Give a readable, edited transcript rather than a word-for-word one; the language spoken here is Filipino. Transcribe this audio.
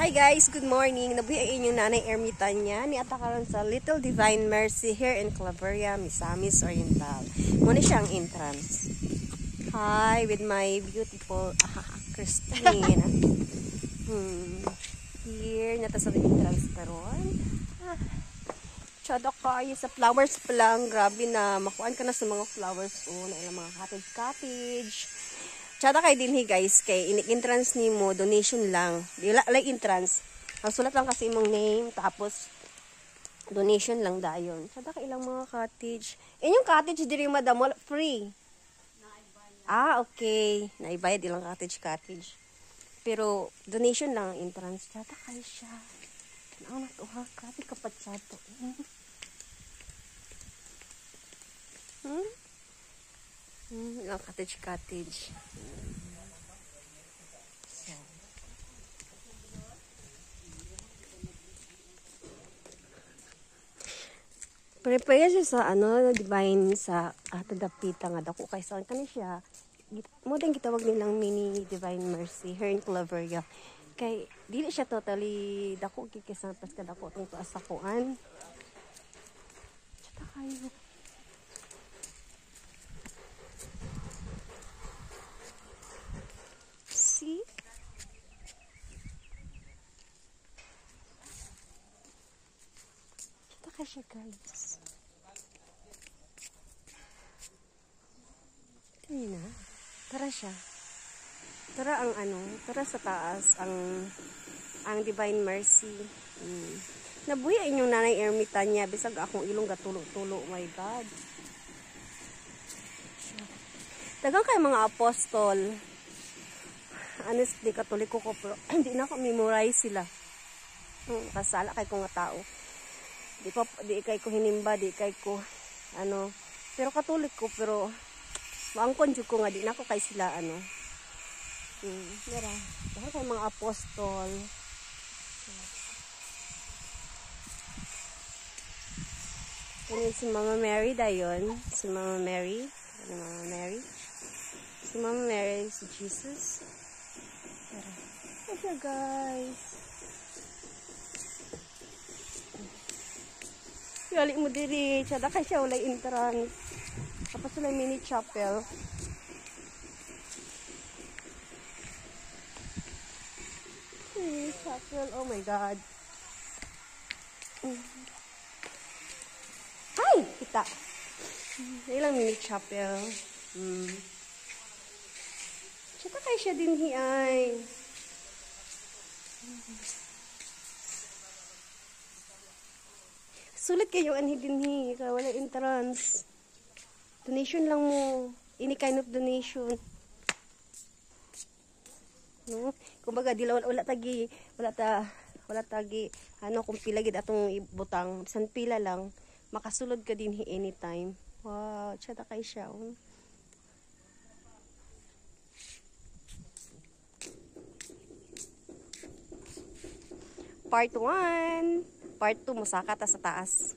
Hi guys, good morning. Nabuhi ang inyong nanay Ermitanya ni atakaran sa Little Divine Mercy here in Claveria, Misamis Oriental. Muna siyang entrance. Hi, with my beautiful Christine. Here, nata sa entrance karon. Tsada kayo sa flowers pa lang. Grabe na, makuhaan ka na sa mga flowers. Na ilang mga cottage. Tsada kay dinhi guys, kay entrance nimo donation lang. Dila like entrance. Sulat lang kasi imong name tapos donation lang dayon. Tsada kay ilang mga cottage. Inyong cottage diri madam free. Okay. Naibayad ilang cottage. Pero donation lang ang entrance. Tsada kay siya. Ano na to ha? Grabe kapat chato. Ilang cottage. So. Prepare siya sa divine sa tadapita nga dako kay saan kani siya. Mo din gitawag nilang mini Divine Mercy here in Claveria. Kay dili siya totally dako kaysa pas ka dako tong taas sa kuan. Tsaka kayo. See? Tsaka siya guys. Ito na. Tara siya. Tara ang tara sa taas ang Divine Mercy. Nabuhi inyong nanay Ermitanya bisag akong ilong gatulo-tulo. Oh my God. Dagang kay mga apostol. Honestly, katoliko ko pero hindi na ako memorize sila. Kasala kay ko nga tao. Di kay ko hinimba, di kay ko pero katolik ko pero maangkon jud ko nga di na ako kay sila Dara, kay mga apostol. Ano si Mama Mary dayon? Si Mama Mary? Si Mama Mary, si Jesus. Tara. Guys. Yali mo diri. Tsada kay siya walay entrance. Tapos walay mini chapel. Chapel. Oh my God. Hi! Kita. Ilang mini chapel. Tsaka kay siya din ay. Sulit kayo anhi dinhi kay wala entrance. Donation lang mo. Any kind of donation. No? Kumbaga wala tagi kung pila gid atong ibutang, bisan pila lang makasulod ka dinhi anytime. Wow, tsada kay siya. Part 1. Part 2, musaka ta sa taas.